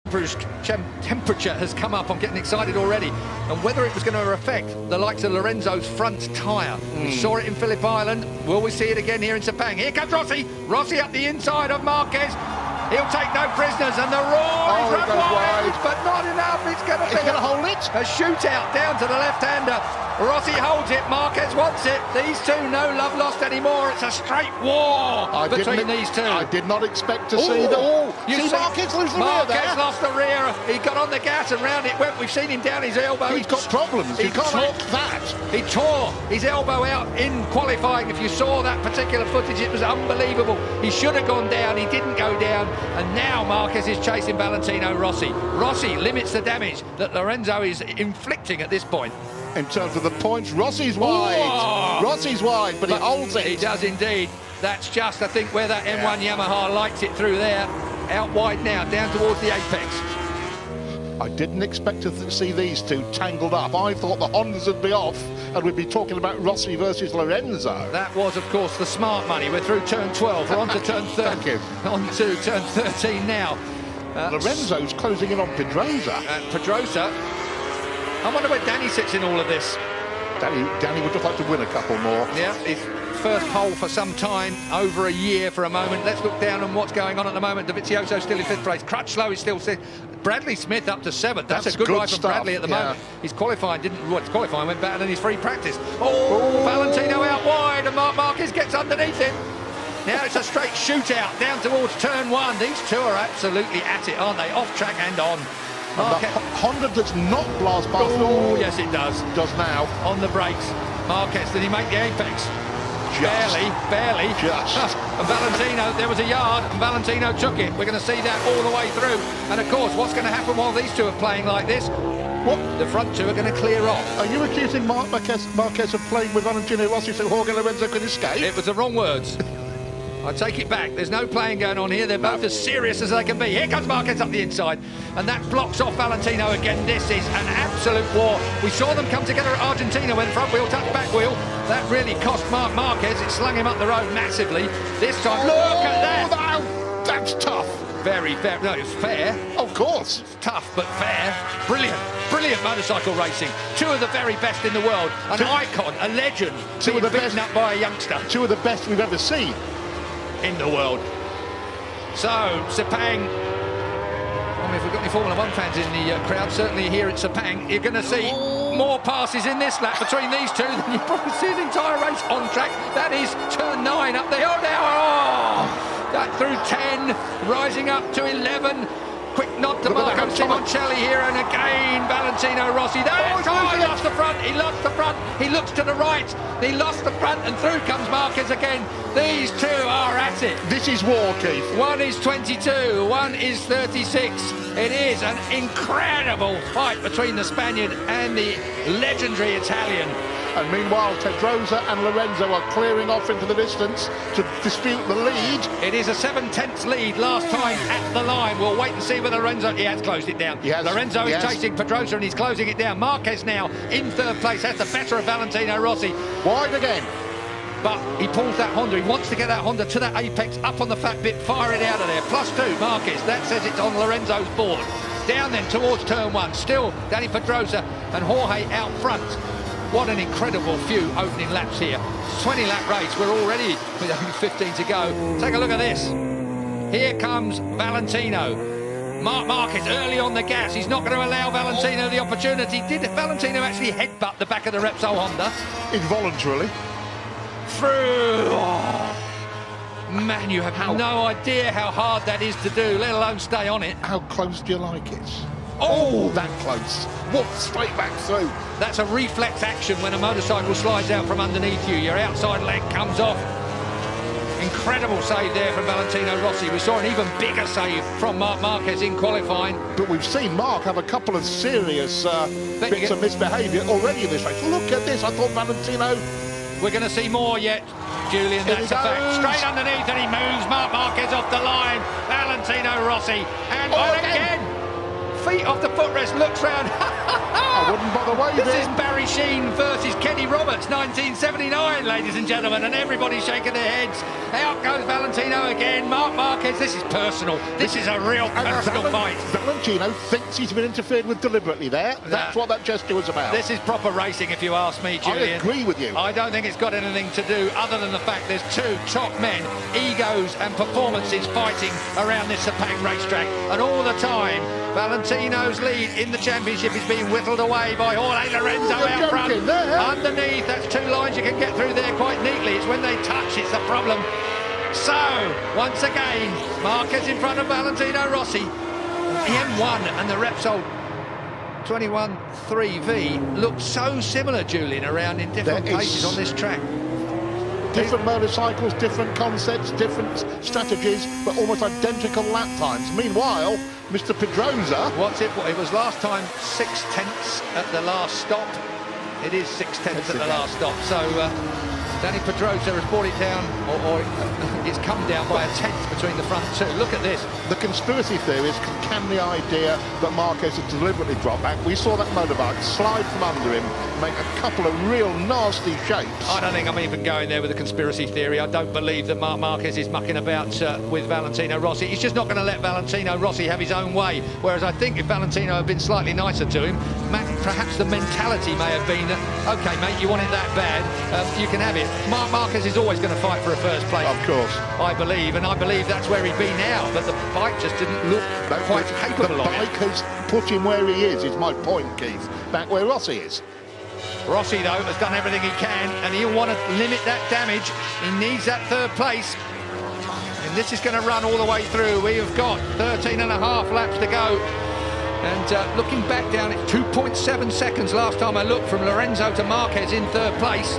Temperature has come up. I'm getting excited already. And whether it was going to affect the likes of Lorenzo's front tyre. We saw it in Phillip Island. Will we see it again here in Sepang? Here comes Rossi. Rossi up the inside of Marquez. He'll take no prisoners, and the roar is run wide, but not enough. It's going to hold it. A shootout down to the left-hander. Rossi holds it. Marquez wants it. These two, no love lost anymore. It's a straight war between these two. I did not expect to see them. You see Marquez lose the rear there. Marquez lost the rear. He got on the gas and round it went. We've seen him down his elbow. He's got problems. You can't knock that. He tore his elbow out in qualifying. If you saw that particular footage, it was unbelievable. He should have gone down. He didn't go down. And now Marquez is chasing Valentino Rossi. Rossi limits the damage that Lorenzo is inflicting at this point. In terms of the points, Rossi's wide. Rossi's wide, but he holds it. He does indeed. That's just, I think, where that M1 Yamaha likes it through there. Out wide now, down towards the apex. I didn't expect to see these two tangled up. I thought the Hondas would be off and we'd be talking about Rossi versus Lorenzo. That was, of course, the smart money. We're through turn 12. We're on to turn 13. Thank you. On to turn 13 now. Lorenzo's closing in on Pedrosa. Pedrosa. I wonder where Danny sits in all of this. Danny would just like to win a couple more. Yeah, his first pole for some time, over a year for a moment. Let's look down on what's going on at the moment. Dovizioso still in 5th place. Crutchlow is still 6th. Bradley Smith up to 7th. That's a good ride from Bradley at the moment. His qualifying his qualifying went better than his free practice. Valentino out wide, and Marquez gets underneath him. Now it's a straight shootout down towards turn 1. These two are absolutely at it, aren't they? Off track and on. Honda does not blast past. Oh, yes, it does. Does now. On the brakes. Marquez, did he make the apex? Barely. Just. And Valentino, there was a yard, and Valentino took it. We're going to see that all the way through. And, of course, what's going to happen while these two are playing like this? The front two are going to clear off. Are you accusing Marquez of playing with Valentino Rossi so Jorge Lorenzo could escape? It was the wrong words. I take it back. There's no playing going on here. They're both as serious as they can be. Here comes Marquez up the inside, and that blocks off Valentino again. This is an absolute war. We saw them come together at Argentina when front wheel touched back wheel. That really cost Marquez. It slung him up the road massively. This time, look at that. No, that's tough. Very fair. No, it's fair. Of course. It's tough, but fair. Brilliant motorcycle racing. Two of the very best in the world. An icon, a legend, being beaten up by a youngster. Two of the best we've ever seen in the world. So, Sepang, I mean, if we've got any Formula 1 fans in the crowd, certainly here at Sepang, you're going to see more passes in this lap between these two than you probably see the entire race on track. That is turn 9 up there. That through 10, rising up to 11. Quick nod to Marco Simoncelli here, and again Valentino Rossi. He lost the front, he lost the front, he looks to the right, he lost the front, and through comes Marquez again. These two are at it. This is war, Keith. One is 22, one is 36. It is an incredible fight between the Spaniard and the legendary Italian. And meanwhile, Pedrosa and Lorenzo are clearing off into the distance to dispute the lead. It is a 7/10 lead last time at the line. We'll wait and see whether Lorenzo... He has closed it down. Lorenzo is chasing Pedrosa and he's closing it down. Marquez now in 3rd place. Has the better of Valentino Rossi. Wide again. But he pulls that Honda. He wants to get that Honda to that apex, up on the fat bit, fire it out of there. +2, Marquez. That says it's on Lorenzo's board. Down then towards turn 1. Still Danny Pedrosa and Jorge out front. What an incredible few opening laps here. 20-lap race. We're already with only 15 to go. Take a look at this. Here comes Valentino. Marquez early on the gas. He's not going to allow Valentino the opportunity. Did Valentino actually headbutt the back of the Repsol Honda? Involuntarily. Through. Man, you have no idea how hard that is to do, let alone stay on it. How close do you like it? Oh, that close. What, straight back through. That's a reflex action when a motorcycle slides out from underneath you. Your outside leg comes off. Incredible save there from Valentino Rossi. We saw an even bigger save from Marquez in qualifying. But we've seen Marc have a couple of serious bits of misbehaviour already in this race. Look at this. I thought Valentino... We're going to see more yet, Julian, that's a fact. Straight underneath, and he moves Marquez off the line. Valentino Rossi, and again. feet off the footrest, looks round. I wouldn't bother waving. This is Barry Sheen versus Kenny Roberts, 1979, ladies and gentlemen, and everybody's shaking their heads. Out goes Valentino again. Marc Marquez, this is personal. This is a real personal fight. Valentino thinks he's been interfered with deliberately there. That's what that gesture was about. This is proper racing, if you ask me, Julian. I agree with you. I don't think it's got anything to do other than the fact there's two top men, egos and performances fighting around this Sepang racetrack. And all the time, Valentino's lead in the championship is being whittled away by Jorge Lorenzo out front. Underneath, that's two lines you can get through there quite neatly. It's when they touch, it's the problem. So, once again, Marquez in front of Valentino Rossi. The M1 and the Repsol 21-3V look so similar, Julian, around in different places on this track. Different motorcycles, different concepts, different strategies, but almost identical lap times. Meanwhile, Mr. Pedrosa... What's it? It was last time 6/10 at the last stop. It is 6/10 at the last stop. So Danny Pedrosa has brought it down, or it's come down by a tenth between the front two. Look at this. The conspiracy theories can the idea that Marquez has deliberately dropped back. We saw that motorbike slide from under him, make a couple of real nasty shapes. I don't think I'm even going there with a conspiracy theory. I don't believe that Marc Marquez is mucking about with Valentino Rossi. He's just not going to let Valentino Rossi have his own way. Whereas I think if Valentino had been slightly nicer to him, perhaps the mentality may have been that, OK, mate, you want it that bad, you can have it. Marc Marquez is always going to fight for a first place. Of course. I believe, and I believe that's where he'd be now, but the bike just didn't look quite capable of it. The bike has put him where he is my point, Keith. Back where Rossi is. Rossi, though, has done everything he can, and he'll want to limit that damage. He needs that third place. And this is going to run all the way through. We have got 13 and a half laps to go. And looking back down, it's 2.7 seconds last time I looked from Lorenzo to Marquez in third place.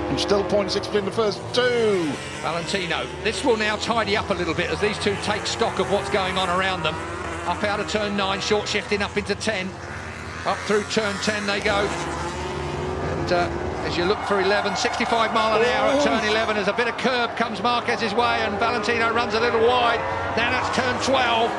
And still 0.6 between the first two. Valentino. This will now tidy up a little bit as these two take stock of what's going on around them. Up out of turn 9, short shifting up into 10. Up through turn 10 they go. And as you look for 11, 65 mile an hour at turn 11, as a bit of curb comes Marquez's way and Valentino runs a little wide. Now that's turn 12.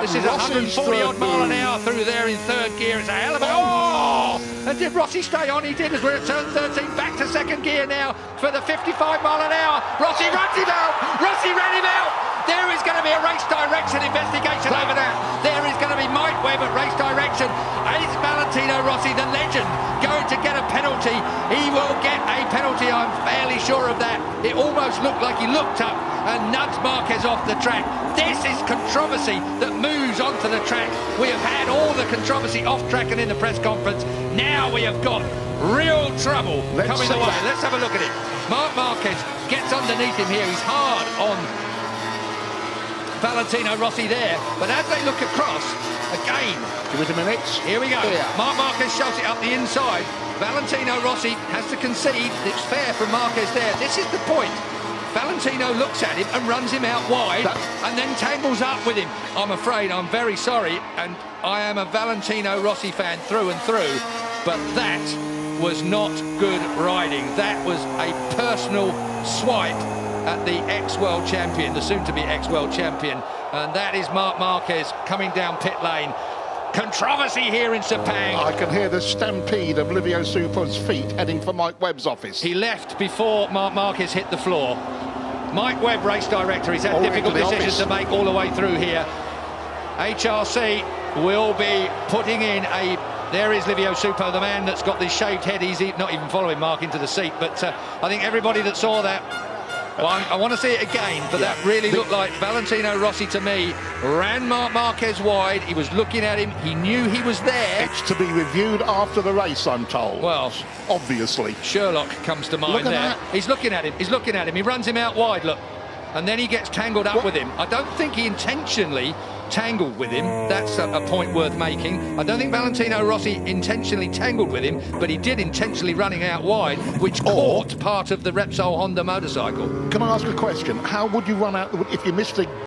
This is 140 odd mile an hour through there in third gear. It's a hell of a... Oh! And did Rossi stay on? He did, as we're at turn 13. Back to second gear now for the 55 mile an hour. Rossi runs him out! Rossi ran him out! There is going to be a race direction investigation over that. There is going to be Mike Webb at race direction. Is Valentino Rossi, the legend, going to get a penalty? He will get a penalty, I'm fairly sure of that. It almost looked like he looked up and nudged Marquez off the track. This is controversy that moves onto the track. We have had all the controversy off track and in the press conference. Now we have got real trouble coming the way. Let's have a look at it. Marc Marquez gets underneath him here. He's hard on Valentino Rossi there, but as they look across, again... Give it a minute. Here we go. Marc Marquez shoves it up the inside. Valentino Rossi has to concede. It's fair from Marquez there. This is the point. Valentino looks at him and runs him out wide and then tangles up with him. I'm afraid, I'm very sorry, and I am a Valentino Rossi fan through and through, but that was not good riding. That was a personal swipe at the ex-world champion, the soon-to-be ex-world champion, and that is Marc Marquez coming down pit lane. Controversy here in Sepang. I can hear the stampede of Livio Super's feet heading for Mike Webb's office. He left before Marc Marquez hit the floor. Mike Webb, race director, he's had difficult decisions to make all the way through here. HRC will be putting in a... There is Livio Supo, the man that's got this shaved head. He's not even following Marc into the seat, but I think everybody that saw that... Well, I want to see it again, but that really looked like Valentino Rossi to me. Ran Marc Marquez wide, he was looking at him, he knew he was there. It's to be reviewed after the race, I'm told. Well, obviously. Sherlock comes to mind there. He's looking at him, he runs him out wide, look. And then he gets tangled up with him. I don't think he intentionally tangled with him. That's a point worth making. I don't think Valentino Rossi intentionally tangled with him, but he did intentionally running out wide, which caught part of the Repsol Honda motorcycle. Can I ask a question? How would you run out if you missed the